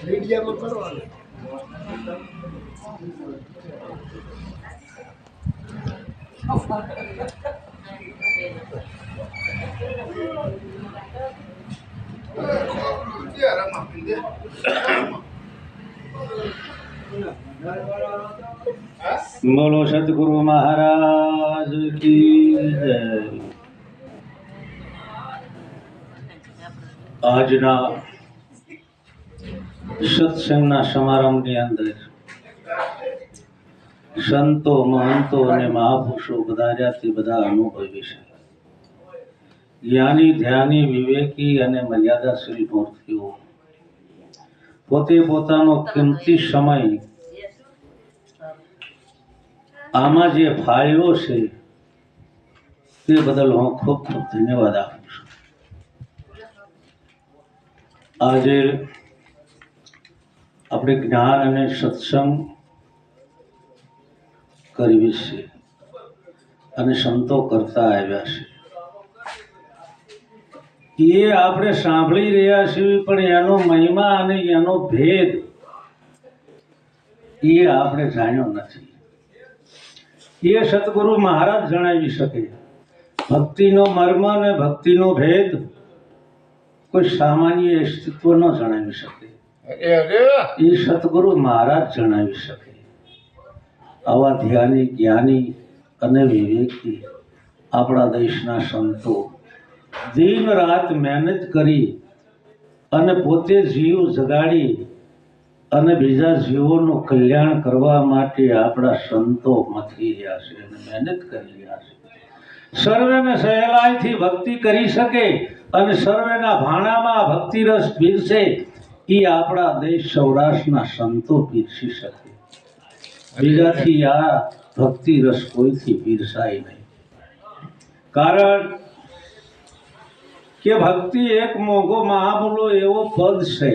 મીડિયામાં કરવાનું. બોલો સદગુરુ મહારાજ કી જય। આજના સત્સંગના સમારંભની અંદર સંતો મહંતો અને મહાપુરુષો પધાર્યા તે બધા અનુભવી છે। જ્ઞાની ધ્યાની વિવેકી અને મર્યાદાશીલ મૂર્તિઓ પોતે પોતાનો કિંમતી સમય આમાં જે ફાળ્યો છે તે બદલ હું ખૂબ ખૂબ ધન્યવાદ આપું છું। આજે આપણે જ્ઞાન અને સત્સંગ કરવી છે અને સંતો કરતા આવ્યા છે એ આપણે સાંભળી રહ્યા છીએ, પણ એનો મહિમા અને એનો ભેદ એ આપણે જાણ્યો નથી। એ સતગુરુ મહારાજ જણાવી શકે। ભક્તિનો મર્મ અને ભક્તિનો ભેદ કોઈ સામાન્ય અસ્તિત્વ ન જણાવી શકે, એ સતગુરુ મહારાજ જણાવી શકે। આવા ધ્યાની જ્ઞાની અને વિવેકી આપણા દેશના સંતો દિન રાત મહેનત કરી અને પોતે જીવ જગાડી અને બીજા જીવોનું કલ્યાણ કરવા માટે આપણા સંતો મથી રહ્યા છે અને મહેનત કરી રહ્યા છે। સર્વેને સહેલાઈથી ભક્તિ કરી શકે અને સર્વેના ભાણામાં ભક્તિ રસ પીરસે એ આપણા દેશ સૌરાષ્ટ્રના સંતો પીરસી શકે। બીજાથી આ ભક્તિ રસ કોઈથી પીરસાય નહીં। કારણ કે ભક્તિ એક મોંઘો મહામૂલો એવો પદ છે।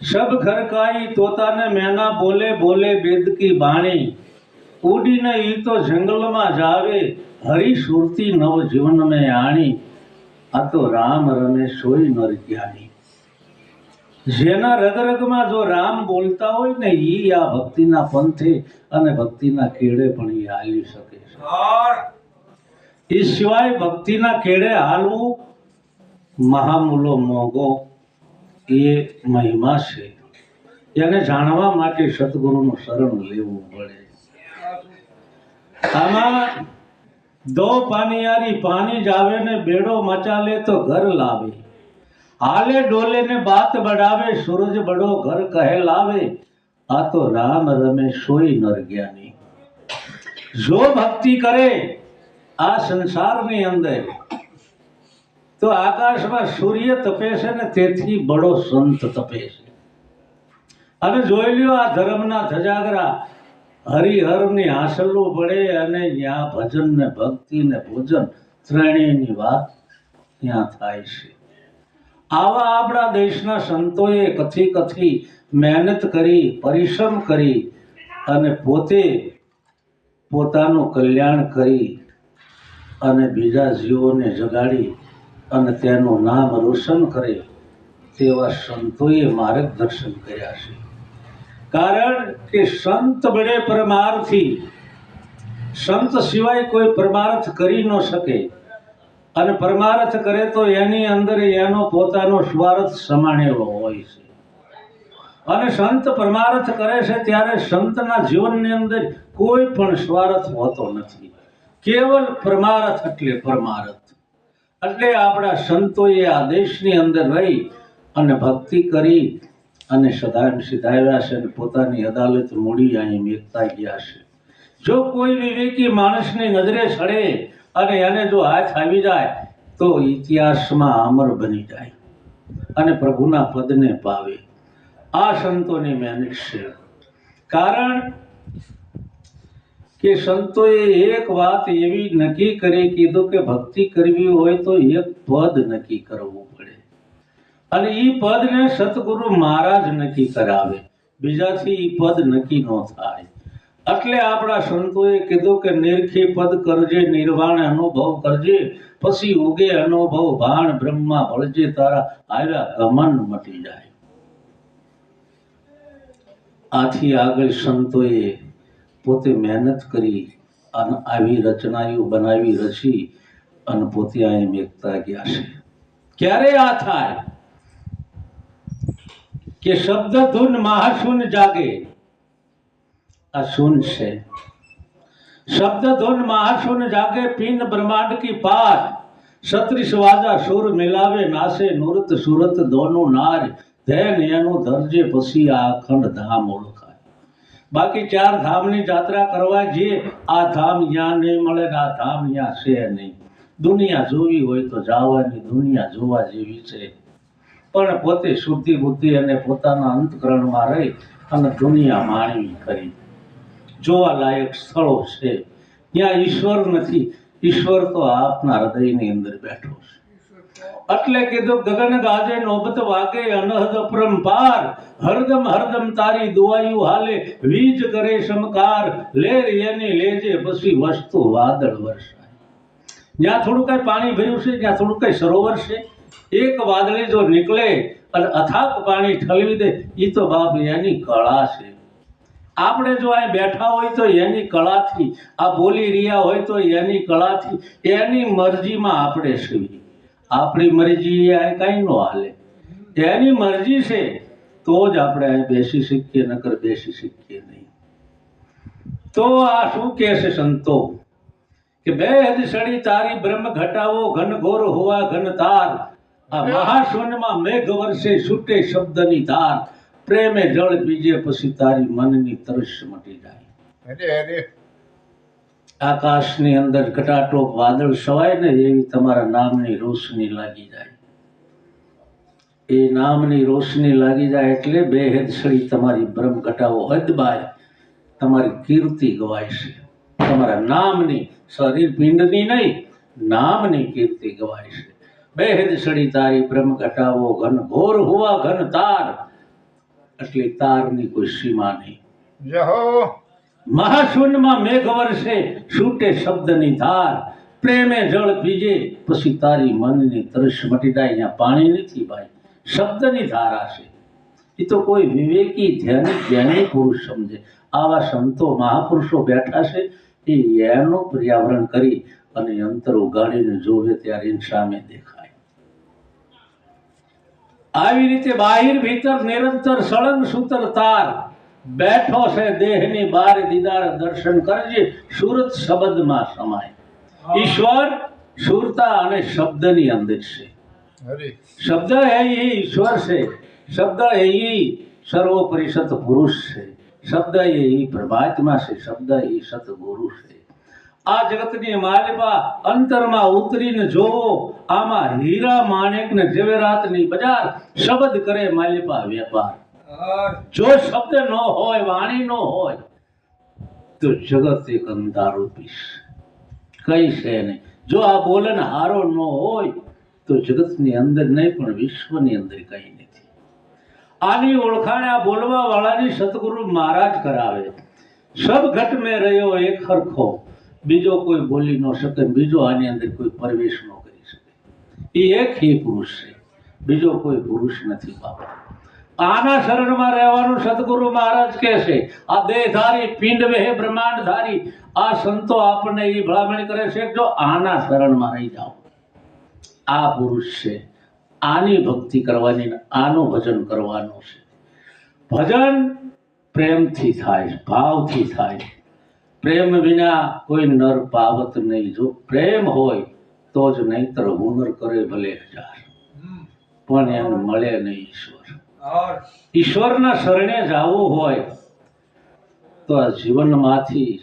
સબ ખરકાઈ તોતાને મેના બોલે બોલે વેદ કી બાણી, ઉડીને ઈ તો જંગલમાં જાવે હરી સુરતી નવ જીવન મેં આણી। આ તો રામ રમે સોઈ નર જ્ઞાની। જેના રગરગમાં જો રામ બોલતા હોય ને ઈ આ ભક્તિના પંથે અને ભક્તિના કેડે પણ એ હાલી શકે છે। એ સિવાય ભક્તિના કેડે હાલવું મહામૂલો મોંઘો એ મહિમા છે। એને જાણવા માટે સદગુરુનું શરણ લેવું પડે। આમાં દો પાનિયારી પાણી જાવે ને બેડો મચાલે તો ઘર લાવે, હાલે ડોલે ને બાત બડાવે સૂરજ બડો ઘર કહે લાવે। આ તો રામ રમે સોઈ નર જ્ઞાની। જો ભક્તિ કરે આ સંસારની અંદર તો આકાશમાં સૂર્ય તપે છે ને તેથી બડો સંત તપે છે। અને જોઈ લ્યો આ ધર્મના ધજાગરા હરિહરની હાંસલો પડે અને ત્યાં ભજન ને ભક્તિ ને પૂજન ત્રણેયની વાત ત્યાં થાય છે। આવા આપણા દેશના સંતોએ કથી કથી મહેનત કરી પરિશ્રમ કરી અને પોતે પોતાનું કલ્યાણ કરી અને બીજા જીવોને જગાડી અને તેનું નામ રોશન કરે તેવા સંતોએ માર્ગદર્શન કર્યા છે। કારણ કે સંત બડે પરમાર્થી, સંત સિવાય કોઈ પરમાર્થ કરી ન શકે અને પરમાર્થ કરે તો એની અંદર એનો પોતાનો સ્વાર્થ સમાણેલો હોય છે। અને સંત પરમાર્થ કરે છે ત્યારે સંતના જીવનની અંદર કોઈ પણ સ્વાર્થ હોતો નથી, કેવલ પરમાર્થ એટલે પરમાર્થ। એટલે આપણા સંતોએ આ દેશની અંદર રહી અને ભક્તિ કરી અને સદામ સિધાવ્યા છે અને પોતાની અદાલત મૂડી અહીં મેકતા ગયા છે। જો કોઈ વિવેકી માણસની નજરે ચડે અને એને જો હાથ આવી જાય તો ઇતિહાસમાં અમર બની જાય અને પ્રભુના પદને પાવે। આ સંતોની મહેનત છે। કારણ કે સંતોએ એક વાત એવી નક્કી કરી કીધું કે ભક્તિ કરવી હોય તો એક પદ નક્કી કરવું પડે અને એ પદને સતગુરુ મહારાજ નક્કી કરાવે, બીજાથી એ પદ નક્કી ન થાય। એટલે આપણા સંતોએ કીધું કે નિરખી પદ કરજે, નિર્વાણ અનુભવ કરજે, પછી ઉગે અનુભવ ભાણ, બ્રહ્મા ભળજે, તારા આવ્યા ગમન મટી જાય. આથી આગળ સંતોએ પોતે મહેનત કરી અને આવી રચનાઓ બનાવી રચી અને પોતે અહીં મેકતા ગયા છે. ક્યારે આ થાય કે શબ્દ ધૂન મહાશુન જાગે. આ શૂન છે. शब्द धुन महाशून जागे, पीन ब्रह्मांड की पार, सत्रिश वाजा सुर मिलावे, नासे नूरत सूरत दोनों नार, धैन एनु धरजे पसी आ अखंड धाम ओळखाय. बाकी चार धाम ની જાત્રા કરવા જઈએ, આ ધામ યા નહીં મળે, આ ધામ યા છે નહીં. દુનિયા જોવી હોય તો જવાની, દુનિયા જોવા જેવી છે, પણ પોતે શુદ્ધિ બુદ્ધિ અને પોતાના અંતકરણમાં રહી અને દુનિયા માણવી કરી. જોવા લાયક સ્થળો છે, ત્યાં ઈશ્વર નથી. ઈશ્વર તો આપના હૃદયની અંદર બેઠો છે. એટલે કીધું ગગન ગાજે નોબત વાગે, અનહદ અપરંપાર, હરદમ હરદમ તારી દુઆયું હાલે, વીજ કરે સમકાર, લેર એની લેજે પછી વસ્તુ વાદળ વરસાય. જ્યાં થોડું કઈ પાણી ભર્યું છે, જ્યાં થોડું કઈ સરોવર છે, એક વાદળી જો નીકળે અને અથાક પાણી ઠલવી દે, એ તો બાપ એની કળા છે. આપણે જો અહીં બેઠા હોય તો એની કળાથી, આ બોલી રહ્યા હોય તો એની કળાથી, એની મરજીમાં આપણે છીએ. આપણી મરજી અહીં કઈ ન હાલે. એની મરજી છે તો જ આપણે અહીં બેસી શકીએ, નકર બેસી શકીએ નહીં. તો આ શું કહે છે સંતો કે બે હદ સડી તારી બ્રહ્મ ઘટાવો, ઘન ઘોર હોવા ઘન તાર, આ મહાશૂન્યમાં મેઘ વર્ષે છૂટે શબ્દની ધાર, પ્રેમે જળ પીજે પછી તારી મનની તરસ મટી જાય. આકાશની અંદર ઘટાટો વાદળ છવાય ને એવી તમારા નામની રોશની લાગી જાય. એ નામની રોશની લાગી જાય એટલે બે હેદસળી તમારી બ્રહ્મ ઘટાવો હદબાય, તમારી કીર્તિ ગવાય છે. તમારા નામની, શરીર પિંડની નહીં, નામની કીર્તિ ગવાય છે. બે હેદસળી તારી બ્રહ્મ ઘટાવો, ઘન ઘોર હોવા ઘન તાર, એટલે તારની કોઈ સીમા નહીં. મહાશૂન્યમાં મેઘ વર્ષે છૂટે શબ્દની ધાર, પ્રેમે જળ પીજે પછી તારી મનની તરસ મટી જાય. અહીંયા પાણી નથી ભાઈ, શબ્દની ધારા છે. એ તો કોઈ વિવેકી જ્ઞાની પુરુષ સમજે. આવા સંતો મહાપુરુષો બેઠા છે, એ એનું પર્યાવરણ કરી અને અંતર ઉગાડીને જોવે ત્યારે એની સામે દેખાય. આવી રીતે બાહિર ભીતર નિરંતર સળંગ સૂતર તાર બેઠો છે. દેહની બાર દીદાર દર્શન કરજે, સુરત શબ્દમાં સમાય. ઈશ્વર સુરતા અને શબ્દની અંદર છે. શબ્દ એ ઈશ્વર છે, શબ્દ એ સર્વોપરી સત પુરુષ છે, શબ્દ એ પરમાત્મા છે, શબ્દ એ સતગુરુ છે. આ જગતની માલિકા અંતરમાં ઉતરીને જોવો, આમાં હીરા માણેક ને જવેરાતની બજાર, શબ્દ કરે માલિકા વેપાર. જો શબ્દ ન હોય, વાણી ન હોય તો જગત એક અંધારું પીસ કઈ છે નહીં. જો આ બોલન હારો ન હોય તો જગતની અંદર નહીં પણ વિશ્વની અંદર કઈ નથી. આની ઓળખાણ આ બોલવા વાળાની સતગુરુ મહારાજ કરાવે. સબ ઘટ મેં રહ્યો એક હરખો, બીજો કોઈ બોલી ન શકે, બીજો આની અંદર કોઈ પ્રવેશ ન કરી શકે. એ એક હી પુરુષ છે, બીજો કોઈ પુરુષ નથી બાપા. આના શરણમાં રહેવાનું સદગુરુ મહારાજ કહે છે. આ દેહધારી પિંડ વેહ બ્રહ્માંડ ધારી, આ સંતો આપણને એ ભલામણ કરે છે, જો આના શરણમાં રહી જાઓ. આ પુરુષ છે, આની ભક્તિ કરવાની, આનું ભજન કરવાનું છે. ભજન પ્રેમથી થાય, ભાવથી થાય. પ્રેમ વિના કોઈ નર પાવત નહીં. જો પ્રેમ હોય તો જ, નહીતર હુનર કરે ભલે હજાર, પણ એને મળે નહીં ઈશ્વર. ઈશ્વરના શરણે જવું હોય તો આ જીવનમાંથી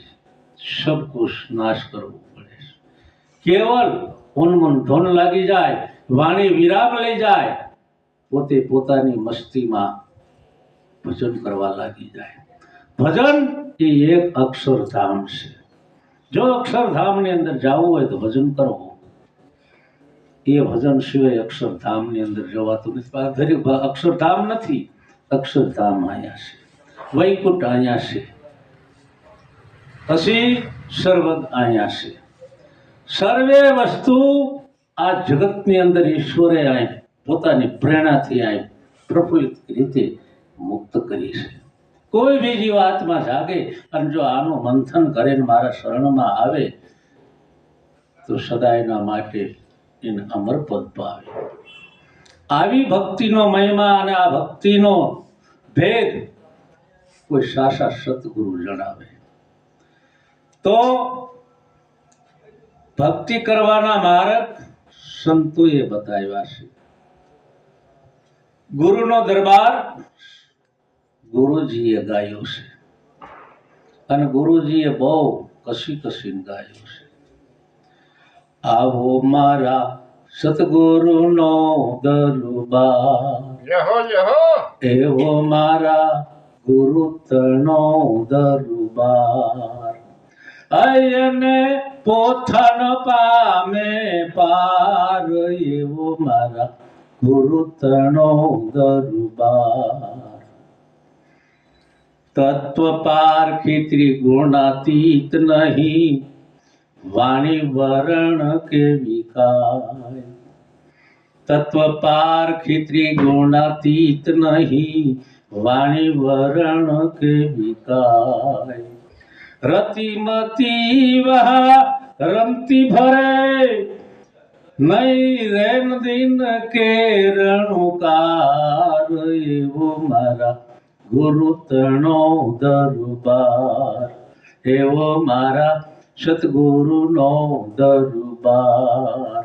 સબ કુછ નાશ કરવો પડે. કેવલ ઉન્મન ધોન લાગી જાય, વાણી વિરામ લઈ જાય, પોતે પોતાની મસ્તીમાં ભજન કરવા લાગી જાય. ભજન એ એક અક્ષરધામ છે. જો અક્ષરધામની અંદર જવું હોય તો ભજન કરવું. એ ભજન સિવાય અક્ષરધામની અંદર જવાતું નથી. અક્ષરધામ નથી, અક્ષરધામ અહીંયા છે, વૈકુંઠ અહીંયા છે. પછી સર્વદ અહીંયા છે. સર્વે વસ્તુ આ જગતની અંદર ઈશ્વરે અહીં પોતાની પ્રેરણાથી અહીં પ્રફુલ્લિત રીતે મુક્ત કરી છે. કોઈ બી જીવાત્મા જાગે અને જો આનું મંથન કરીને મારા શરણમાં આવે તો સદાયના માટે એને અમરપદ પાવે. આવી ભક્તિનો મહિમા અને આ ભક્તિનો ભેદ કોઈ સાચા સતગુરુ જણાવે તો ભક્તિ કરવાના માર્ગ સંતોએ બતાવ્યા છે. ગુરુનો દરબાર ગુરુજીએ ગાયો છે અને ગુરુજીએ બહુ કસીને ગાયો છે. આવો મારા સતગુરુનો દરબાર, એવો મારા ગુરુતનો દરબાર, અયને પોથન પામે પાર, એવો મારા ગુરુતનો દરબાર. તત્વ પારખી ત્રિગુણાતીત નહીં, વાણી વરણ કે વિકાય. તત્વ પારખી ત્રિગુણાતીત નહીં, વાણી વરણ કે વિકાય. રતિમતી વહા રમતી ભરે, નહીં રેન દિન કે રણુકાર, એવો મારા ગુરુતનો દરબાર, એવો મારા સતગુરુનો દરબાર.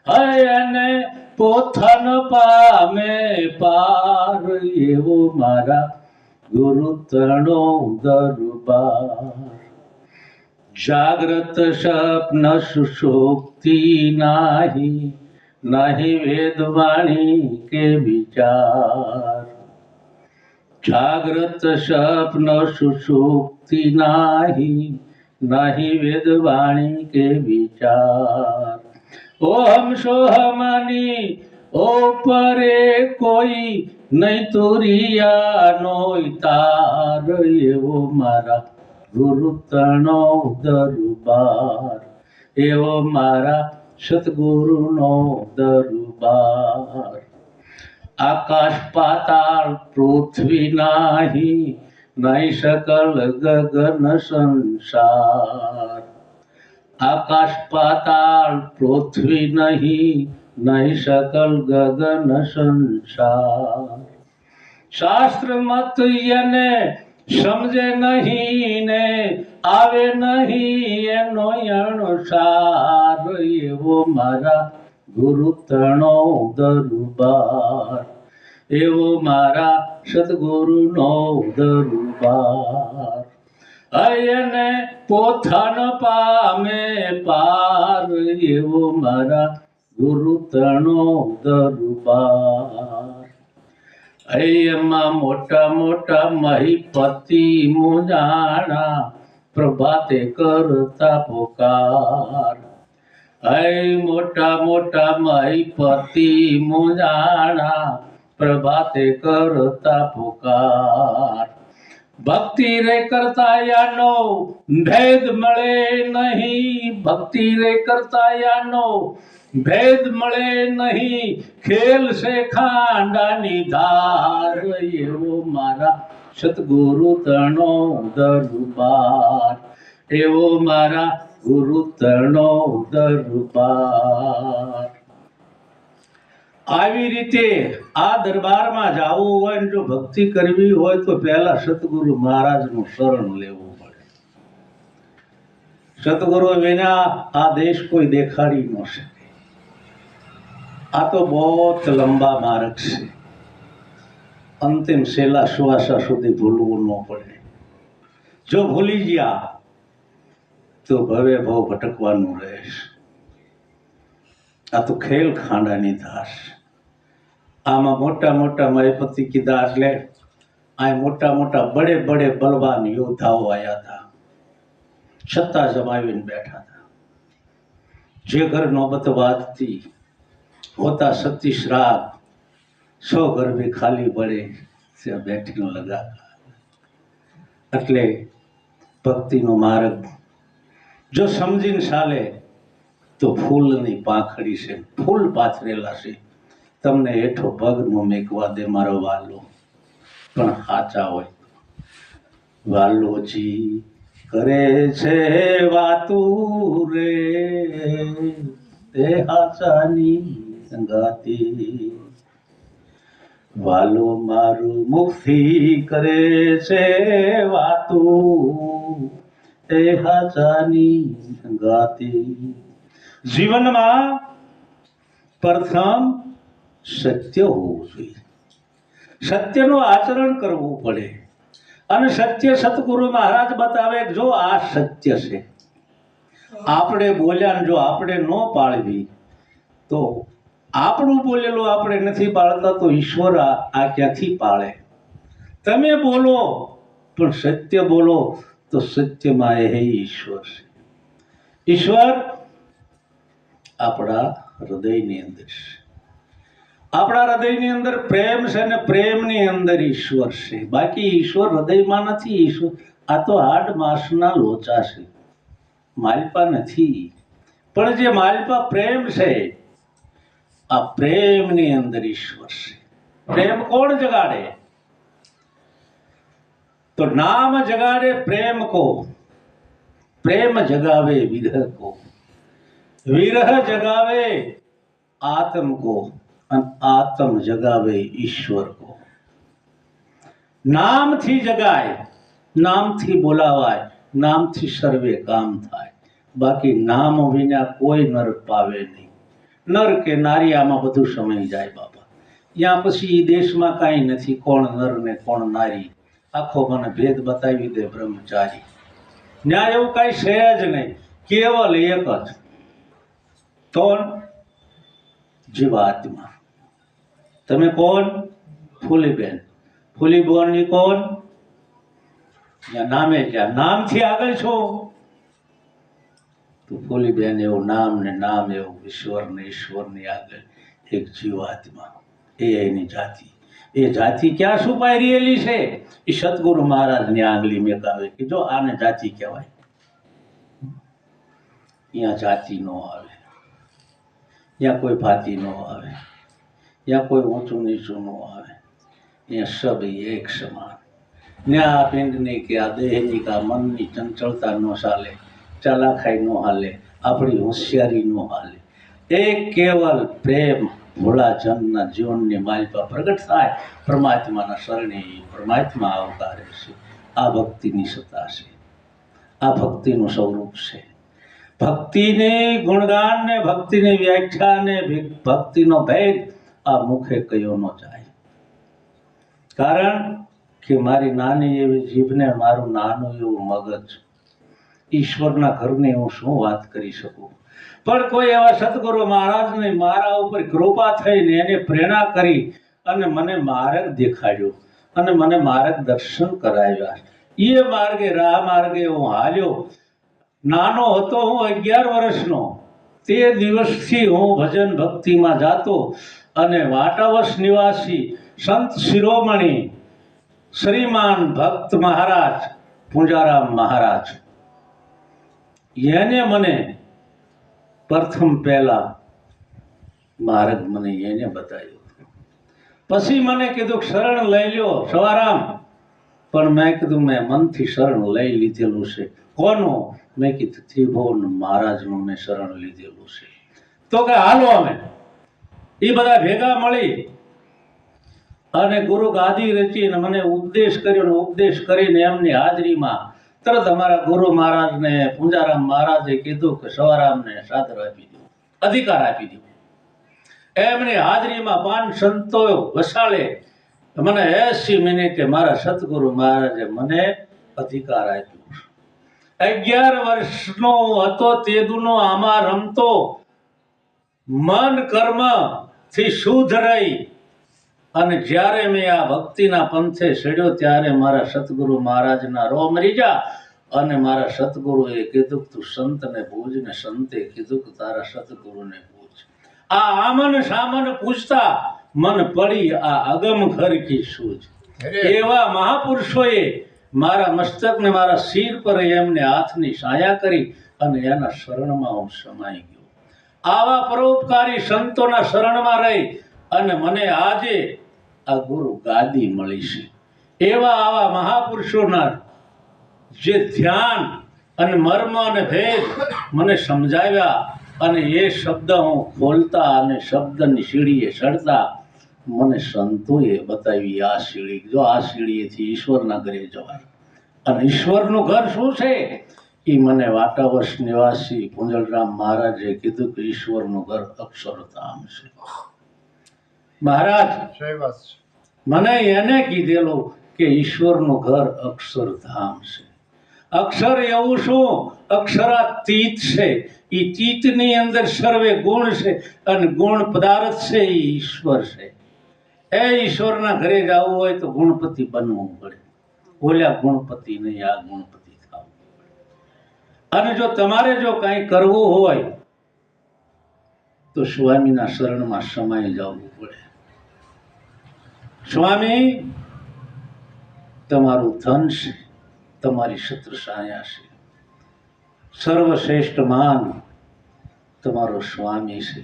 અને પોથન પામે પાર, એવો મારા ગુરુતનો દરબાર. જાગ્રત સ્વપ્ન સુષુપ્તિ નાહી, નહીં વેદવાણી કે વિચાર. જાગ્રત સ્વપ્ન સુષુપ્તિ નાહી, નહીં વેદવાણી કે વિચાર. ઓહમ સોહમની ઓપરે કોઈ, નહીં તુરિયાનો તાર, એવો મારા ગુરુતનો દરબાર, એવો મારા સતગુરુનો દરબાર. આકાશ પાતાળ પૃથ્વી નાહી, નહીં સકલ ગગન સંસાર. આકાશ પાતાળ પૃથ્વી નહીં, નહીં સકલ ગગન સંસાર. શાસ્ત્ર મત યને સમજે નહીં ને, આવે નહીં એનો અણસાર, એવો મારા ગુરુતનો દરબાર, એવો મારા સતગુરુનો દરબાર. અયને પોથન પામે પાર, એવો મારા ગુરુતનો દરબાર. એમાં મોટા મોટા મહીપતિ મુજાણા, પ્રભાતે કરતા પોકાર. મોટા મોટા મહીપતિ મુજાણા, પ્રભાતે કરતા પોકાર. ભક્તિ રે કરતા યાનો ભેદ મળે નહીં, ભક્તિ રે કરતા યાનો ભેદ મળે નહીં, ખેલ છે ખાંડાની ધાર, એવો મારા સતગુરુ તણો દરબાર, એવો મારા ગુરુ તણો દરબાર. આવી રીતે આ દરબારમાં જવું હોય ને જો ભક્તિ કરવી હોય તો પહેલા સતગુરુ મહારાજનું શરણ લેવું પડે. સતગુરુ વિના આ દેશ કોઈ દેખાડી ન શકે. આ તો બહુ લંબા માર્ગ છે. અંતિમ છેલ્લા શ્વાસા સુધી ભૂલવું ન પડે. જો ભૂલી ગયા તો ભવે બહુ ભટકવાનું રહેશે. આ તો ખેલ ખાંડાની ધાર. આમાં મોટા મોટા મહેપતિ કીધા એટલે આ મોટા મોટા બડે બડે બલવાન યોદ્ધાઓ આવ્યા હતા, છતાં જમાવીને બેઠા હતા. જે ઘર નોબત વાજતી હોતા સતી શ્રાપ, સો ઘર ભી ખાલી પડે ત્યાં બેઠીને લગા. એટલે ભક્તિનો માર્ગ જો સમજીને ચાલે તો ફૂલની પાંખડી છે, ફૂલ પાથરેલા છે, તમને હેઠો પગ નો મેકવા દે મારો વાલો, પણ સાચા હોય. વાલોજી કરે છે વાતું રે તે હાચાની સંગાતી, વાલો મારું મુખથી કરે છે વાતું તે હાચાની સંગાતી. જીવનમાં પ્રથમ સત્ય હોવું જોઈએ, સત્યનું આચરણ કરવું પડે. અને સત્ય સતગુરુ મહારાજ બતાવે જો આ સત્ય છે. આપણે બોલ્યા જો આપણે ન પાળવી તો આપણું બોલેલું આપણે નથી પાળતા તો ઈશ્વર આ ક્યાંથી પાળે. તમે બોલો પણ સત્ય બોલો તો સત્યમાં એ ઈશ્વર છે. ઈશ્વર આપણા હૃદયની અંદર છે. આપણા હૃદયની અંદર પ્રેમ છે ને પ્રેમની અંદર ઈશ્વર છે. બાકી ઈશ્વર હૃદયમાં નથી. ઈશ્વર આ તો હાડ માંસના લોચા છે, માલપા નથી. પણ જે માલપા પ્રેમ છે, આ પ્રેમની અંદર ઈશ્વર છે. પ્રેમ કોણ જગાડે? તો નામ જગાડે પ્રેમ કો, પ્રેમ જગાવે વિરહ કો, વિરહ જગાવે આત્મ को, आत्म जगावे ईश्वर को. नामથી જગાય, નામથી બોલાવાય, નામથી સર્વે કામ થાય. બાકી નામ વિના કોઈ નર પાવે નહીં. નર કે નારી આમાં બધું સમય જાય બાપા. ત્યાં પછી દેશમાં કાંઈ નથી કોણ નર ને કોણ નારી. આખો મને ભેદ બતાવી દે બ્રહ્મચારી. ન્યાય એવું કાંઈ છે જ નહીં, કેવલ એક જ. કોણ? જીવાત્મા. તમે કોણ? ફૂલીબેન. ફૂલીબેન કોણ? નામે ક્યાં નામથી આગળ છો તો ફૂલીબેન એવું નામ ને નામ એવું ઈશ્વર ને ઈશ્વરની આગળ એક જીવાત્મા, એ એની જાતિ. એ જાતિ ક્યાં છુપાઈ રહેલી છે? એ સતગુરુ મહારાજની આંગળી મેકાવે કે જો આને જાતિ કહેવાય. અહીંયા જાતિ નો આવે, यहाँ कोई भाती न आवे, यहाँ कोई ऊंचू नीचू न आवे. यहाँ सब एक समान. न्या पिंडनी के आ देहनी का मननी चंचलता न चाले, चालाखाई न हाले, अपनी होशियारी न हाले. एक केवल प्रेम भोला जनना जीवनની માલિકા પ્રગટ થાય, પરમાત્માના શરણે પરમાત્મા અવતારે છે. આ ભક્તિની સત્તા છે, આ ભક્તિનું સ્વરૂપ છે. ભક્તિને ગુણગાન ને ભક્તિની વ્યાખ્યા ને ભક્તિનો ભેદ આ મુખે કયો ન જાય. કારણ કે મારી નાની એવી જીભને મારું નાનું એવું મગજ, ઈશ્વરના ઘરની હું શું વાત કરી શકું. પણ કોઈ એવા સદગુરુ મહારાજને મારા ઉપર કૃપા થઈને એને પ્રેરણા કરી અને મને માર્ગ દેખાડ્યો અને મને માર્ગદર્શન કરાવ્યા. એ માર્ગે રાહ માર્ગે હું હાલ્યો. નાનો હતો હું 11 વર્ષનો, તે દિવસથી હું ભજન ભક્તિમાં જાતો. અને વાટાવસ નિવાસી સંત શિરોમણી શ્રીમાન ભક્ત મહારાજ પૂંજારામ મહારાજ, એને મને પ્રથમ પહેલા માર્ગ મને એને બતાવ્યો. પછી મને કીધું શરણ લઈ લ્યો સવારામ. પણ મેં કીધું મેં મનથી શરણ લઈ લીધેલું છે. કોનું? મેં કીધું ત્રિભુવન મહારાજનું મેં શરણ લીધેલું છે. તો કે હાલો અમે એ બધા ભેગા મળી અને ગુરુ ગાદી રચીને મને ઉપદેશ કર્યો. ને ઉપદેશ કરીને એમની હાજરીમાં તરત અમારા ગુરુ મહારાજને પૂંજારામ મહારાજે કીધું કે સવારામને સાદર આપી દો, અધિકાર આપી દો. એમની હાજરીમાં 5 સંતો વસાળે મને 80 મિનિટે મારા સતગુરુ મહારાજે મને અધિકાર આપ્યો. 11 વર્ષનો હતો તેદુનો આમાં રમતો, મન કર્મ થી શુદ્ધ રહી. અને જ્યારે મેં આ ભક્તિના પંથે ચડ્યો ત્યારે મારા સતગુરુ મહારાજના રોમ રીજા. અને મારા સતગુરુએ કીધું તું સંતને પૂજ ને સંતે કીધું કે તારા સતગુરુને પૂજ. આ આમન સામન પૂજતા મન પડી આ અગમ ઘર કી સૂજ. એવા મહાપુરુષોએ મારા મસ્તક ને મારા શિર પર એમને હાથની છાયા કરી અને એના શરણમાં હું સમાઈ ગયો. આવા પરોપકારી સંતોના શરણમાં રહી અને મને આજે આ ગુરુ ગાદી મળી છે. એવા આવા મહાપુરુષોના જે ધ્યાન અને મર્મ અને ભેદ મને સમજાવ્યા અને એ શબ્દ હું ખોલતા અને શબ્દની સીડીએ ચડતા મને સંતોએ બતાવી આ સીડી, જો આ સીડીએથી ઈશ્વરના ઘરે જવાય. અને ઈશ્વરનું ઘર શું છે એ મને વાટાવર્ષ નિવાસી પુંજલરામ મહારાજે કીધું કે ઈશ્વરનું ઘર અક્ષરધામ છે. મહારાજ મને એને કીધેલું કે ઈશ્વરનું ઘર અક્ષરધામ છે. અક્ષર એવું શું? અક્ષરાતીત છે. એ ચિત્તની અંદર સર્વે ગુણ છે અને ગુણ પદાર્થ છે એ ઈશ્વર છે. એ ઈશ્વરના ઘરે જવું હોય તો ગુણપતિ બનવું પડે. ઓલ્યા ગુણપતિ નહીં, આ ગુણપતિ થવું પડે. અને જો તમારે જો કંઈ કરવું હોય તો સ્વામીના શરણમાં સમાઈ જવું પડે. સ્વામી તમારું ધન છે, તમારી છત્રછાયા છે. સર્વશ્રેષ્ઠ માન તમારો સ્વામી છે.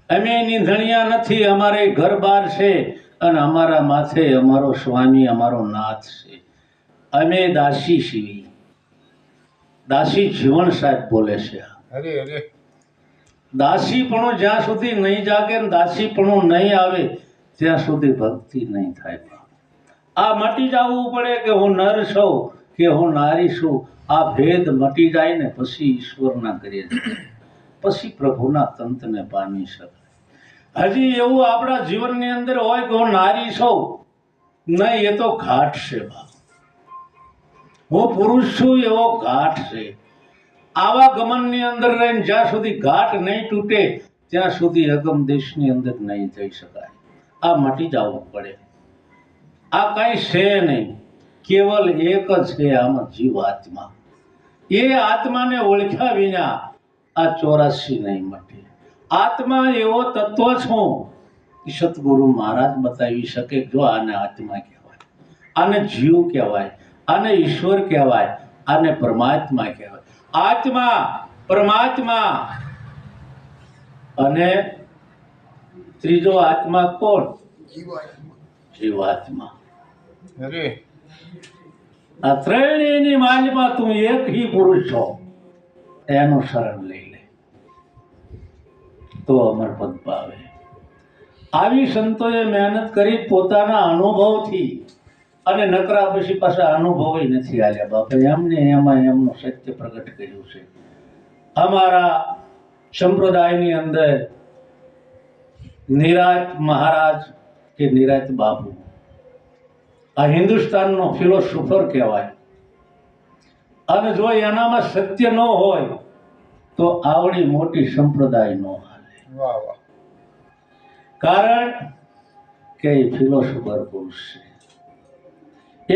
અમે નિંધણિયા નથી, અમારે ઘર બાર છે અને અમારા માથે અમારો સ્વામી અમારો નાથ છે. અમે દાસી છીએ. દાસી જીવન સાહેબ બોલે છે. દાસીપણું જ્યાં સુધી નહીં જાગે ને દાસીપણું નહીં આવે ત્યાં સુધી ભક્તિ નહીં થાય. આ મટી જવું પડે કે હું નર છું કે હું નારી છું. આ ભેદ મટી જાય ને પછી ઈશ્વરના ઘરે જાય, પછી પ્રભુના તંતને પામી શકાય. હજી એવું આપણા જીવનની અંદર હોય કે હું નારી છું, નહીં, એ તો ઘાટ છે બાપ. હું પુરુષ છું એવો ઘાટ છે. આવા ગમનની અંદર રહીને જ્યાં સુધી ઘાટ નહીં તૂટે ત્યાં સુધી અગમ દેશની અંદર નહીં જઈ શકાય. આ મટી જવું પડે. આ કઈ છે નહીં, કેવલ એક જ છે આમાં જીવાત્મા. એ આત્માને ઓળખ્યા વિના આ 84 નહીં મટે. આત્મા એવો તત્વ છું કે સતગુરુ મહારાજ બતાવી શકે. જો આને આત્મા કહેવાય, આને જીવ કહેવાય, આને ઈશ્વર કહેવાય, આને પરમાત્મા કહેવાય. આત્મા, પરમાત્મા અને ત્રીજો આત્મા કોણ? જીવાત્મા. આ ત્રણેયની માલિમાં તું એક હી પુરુષ છો. એનું શરણ લઈ લે તો અમરપદ પાવે. આવી સંતોએ મહેનત કરી પોતાના અનુભવથી, અને નકરા પછી પાછા અનુભવ નથી આલ્યા બાપા. એમને એમાં એમનું સત્ય પ્રગટ કર્યું છે. અમારા સંપ્રદાયની અંદર નિરાત મહારાજ કે નિરાત બાપુ આ હિન્દુસ્તાનનો ફિલોસોફર કહેવાય. અને જો એનામાં સત્ય ન હોય તો આવડી મોટી સંપ્રદાય ન હાલે. કારણ કે એ ફિલોસોફર પુરુષ છે.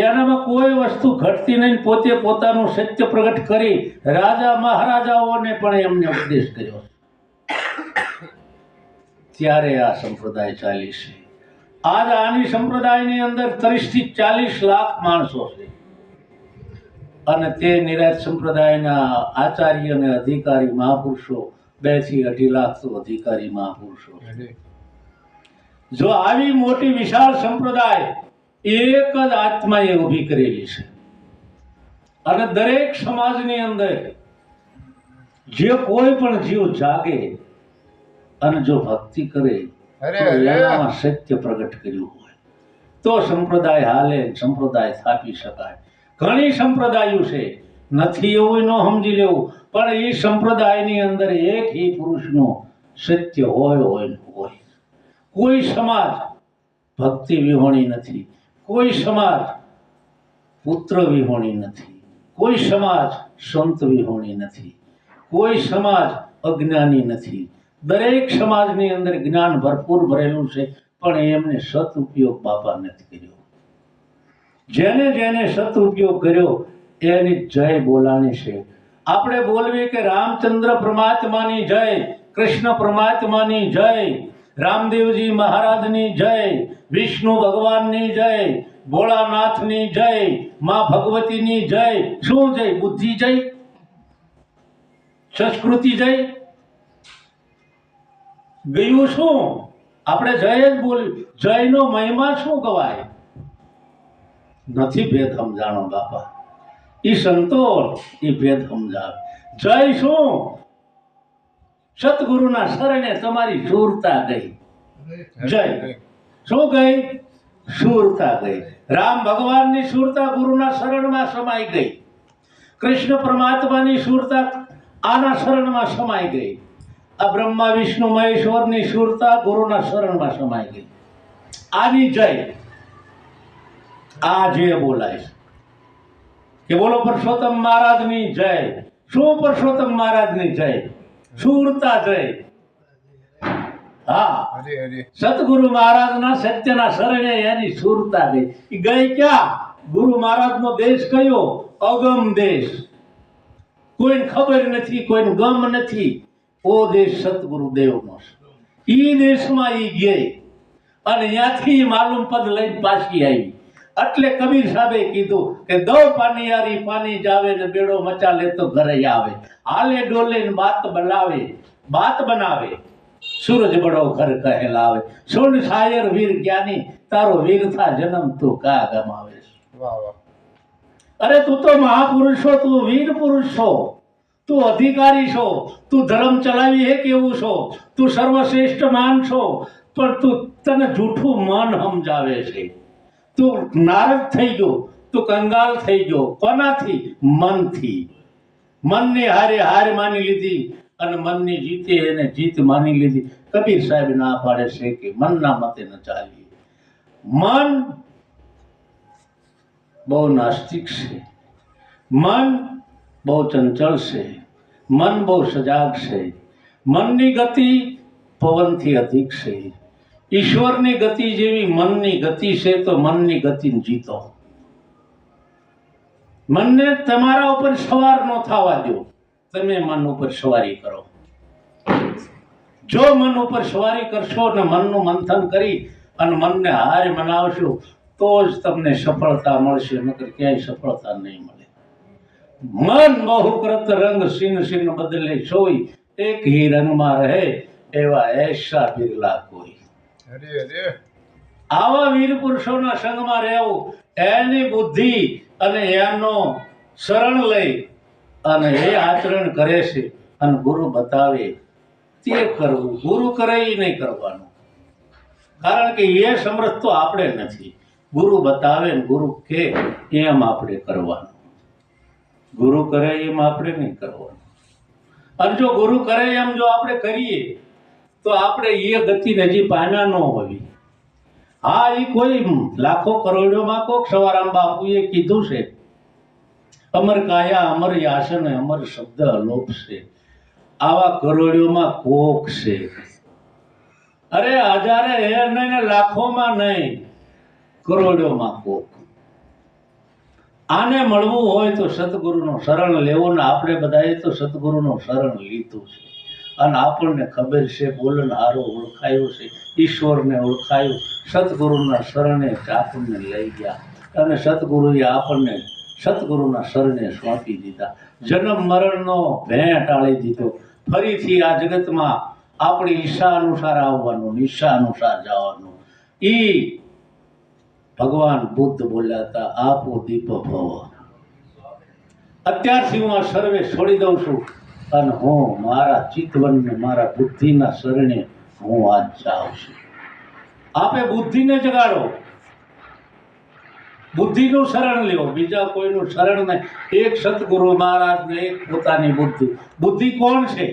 એનામાં કોઈ વસ્તુ ઘટતી નહીં. પોતે પોતાનું સત્ય પ્રગટ કરી રાજા મહારાજાઓને પણ એમને ઉપદેશ કર્યો. ત્યારે આ સંપ્રદાય ચાલી છે. આજ આની સંપ્રદાયની અંદર 30 થી 40 લાખ માણસો છે. અને તે નિરાત સંપ્રદાયના આચાર્ય અને અધિકારી મહાપુરુષો 2 થી 2.5 લાખ તો અધિકારી મહાપુરુષો છે. જો આવી મોટી વિશાળ સંપ્રદાય એક જ આત્માએ ઊભી કરેલી છે. અને દરેક સમાજની અંદર જે કોઈ પણ જીવ જાગે અને જો ભક્તિ કરે એનામાં સત્ય પ્રગટ કર્યું હોય તો સંપ્રદાય હાલે, સંપ્રદાય સ્થાપી શકાય. ઘણી સંપ્રદાયો છે, નથી એવું ન સમજી લેવું, પણ એ સંપ્રદાયની અંદર એક હી પુરુષનું સત્ય હોય. કોઈ સમાજ ભક્તિ વિહોણી નથી, કોઈ સમાજ પુત્ર વિહોણી નથી, કોઈ સમાજ સંત વિહોણી નથી, કોઈ સમાજ અજ્ઞાની નથી. દરેક સમાજની અંદર જ્ઞાન ભરપૂર ભરેલું છે, પણ એમને સદઉપયોગ બાપા નથી કર્યો. જેને જેને સદઉપયોગ કર્યો એની જય બોલાણી છે. આપણે બોલવી કે રામચંદ્ર પરમાત્માની જય, કૃષ્ણ પરમાત્માની જય, રામદેવજી મહારાજની જય, વિષ્ણુ ભગવાનની જય, ભોળાનાથની જય, માં ભગવતીની જય. શું જય? બુદ્ધિ જય, સંસ્કૃતિ જય. ગયું શું? આપણે જય જ બોલ્યું. જયનો મહિમા શું ગવાય? નથી ભેદ સમજાણો બાપા. ઈ સંતો ઈ ભેદ સમજાવે. જય શું? સતગુરુના શરણે તમારી શૂરતા ગઈ. જય શું ગઈ? શૂરતા ગઈ. રામ ભગવાનની શૂરતા ગુરુના શરણમાં સમાઈ ગઈ. કૃષ્ણ પરમાત્માની શૂરતા આના શરણમાં સમાઈ ગઈ. આ બ્રહ્મા વિષ્ણુ મહેશ્વરની શૂરતા ગુરુના શરણમાં સમાઈ ગઈ. આની જય. આ જે બોલાય છે કે બોલો પરસોત્તમ મહારાજની જય. શું પરસોત્તમ મહારાજની જય? શૂરતા જય. હા, સતગુરુ મહારાજના સત્યના શરણે એની શૂરતા ગઈ. એ ગઈ ક્યાં? ગુરુ મહારાજનો દેશ કયો? અગમ દેશ. કોઈને ખબર નથી, કોઈને ગમ નથી. ઓ દેશ સતગુરુ દેવનો છે. ઈ દેશમાં ઈ ગઈ અને ત્યાંથી માલુમ પદ લઈને પાછી આવી. એટલે કબીર સાહેબે કીધું કે દો પાનિયારી પાણી જાવે ને બેડો મચાલે તો ઘરે આવે. હાલે ડોલે ને બાત બનાવે સૂરજ બડો ઘર કહેલાવે. સુન શાયર વીર જ્ઞાની તારો વીર થા જન્મ તું કા ગમાવે. વાહ વાહ. અરે તું તો મહાપુરુષ છો, તું વીર પુરુષ છો, તું અધિકારી છો, તું ધર્મ ચલાવી હે કેવું છો, તું સર્વશ્રેષ્ઠ માન છો, પણ તું તને જૂઠું મન સમજાવે છે. તું નારદ થઈ ગયો, તું કંગાલ થઈ ગયો. કોનાથી? મનથી. મનની હાર માની લીધી અને મનની જીતે એને જીત માની લીધી. કબીર સાહેબ ના પાડે છે કે મનના મતે ન ચાલીએ. મન બહુ નાસ્તિક છે, મન બહુ ચંચળ છે, મન બહુ સજાગ છે. મનની ગતિ પવનથી અધિક છે. ઈશ્વરની ગતિ જેવી મનની ગતિ છે, તો મનની ગતિને જીતો. મનને તમારા ઉપર સવાર ન થવા દો. તમે મન ઉપર સવારી કરો. જો મન ઉપર સવારી કરશો ને મનનું મંથન કરી અને મનને હાર મનાવશો તો જ તમને સફળતા મળશે, નકર ક્યાંય સફળતા નહીં મળે. મન બહુ કરત રંગ સિન સિન બદલે સોઈ, એક હી રંગમાં રહે એવા એસા બિરલા કોઈ. આવા વીર પુરુષોના સંગમાં રહેવું, એની બુદ્ધિ અને એનો શરણ લઈ અને એ આચરણ કરે છે અને ગુરુ બતાવે તે કરવું. ગુરુ કરે એ નહીં કરવાનું, કારણ કે એ સમર્થ તો આપણે નથી. ગુરુ બતાવે ને ગુરુ કે એમ આપણે કરવાનું. ગુરુ કરે એમ આપણે નહીં કરવાનું. અને જો ગુરુ કરે એમ જો આપણે કરીએ તો આપણે એ ગતિ હજી પામ્યા ન હોવી. હા, એ કોઈ લાખો કરોડોમાં કોક સવારામ બાપુએ કીધું છે, અમર કાયા અમર યાસન અમર શબ્દ અલોપ છે. આવા કરોડોમાં કોક છે. અરે હજારે હે નહીં ને લાખોમાં નહીં, કરોડોમાં કોક. આને મળવું હોય તો સદગુરુનું શરણ લેવું ને આપણે બધાએ તો સદગુરુનું શરણ લીધું છે અને આપણને ખબર છે બોલનહારો ઓળખાયો છે, ઈશ્વરને ઓળખાયું. સદગુરુના શરણે જ આપણને લઈ ગયા અને સદગુરુએ આપણને સદગુરુના શરણે સોંપી દીધા. જન્મ મરણનો ભેં ટાળી દીધો. ફરીથી આ જગતમાં આપણી ઈચ્છા અનુસાર આવવાનું, ઈચ્છા અનુસાર જવાનું. ઈ ભગવાન બુદ્ધ બોલ્યા હતા, આપો દીપ ભવ. અત્યારથી હું આ સર્વે છોડી દઉં છું અને હું મારા ચિતવનને મારા બુદ્ધિના શરણે હું આજ જાઉં છું. આપે બુદ્ધિને જગાડો, બુદ્ધિનું શરણ લ્યો, બીજા કોઈનું શરણ નહીં. એક સતગુરુ મહારાજને, એક પોતાની બુદ્ધિ. બુદ્ધિ કોણ છે?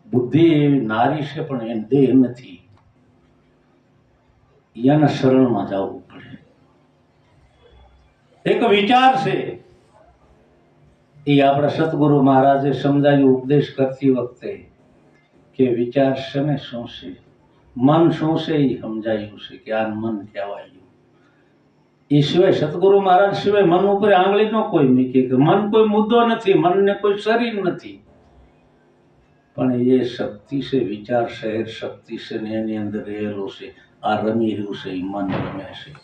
બુદ્ધિ એવી નારી છે પણ એ દેહ નથી. એના શરણમાં જવું પડે. એક વિચાર છે, એ આપણા સતગુરુ મહારાજે સમજાયું ઉપદેશ કરતી વખતે કે વિચાર છે ને શું છે, મન શું છે એ સમજાયું છે કે આ મન કહેવાયું. એ સિવાય સતગુરુ મહારાજ સિવાય મન ઉપર આંગળી નો કોઈ મૂકે કે મન કોઈ મુદ્દો નથી, મનને કોઈ શરીર નથી. પણ એ શક્તિ છે, વિચાર શહેર શક્તિ છે ને એની અંદર રહેલો છે. આ રમી રહ્યું છે એ મન રમે છે.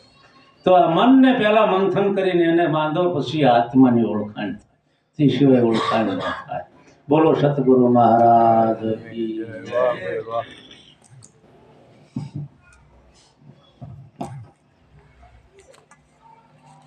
તો આ મનને પહેલા મંથન કરીને એને બાંધો, પછી આત્માની ઓળખાણ થાય. તે સિવાય ઓળખાણ ન થાય. બોલો સતગુરુ મહારાજ કી જય. વાહ ભાઈ વાહ.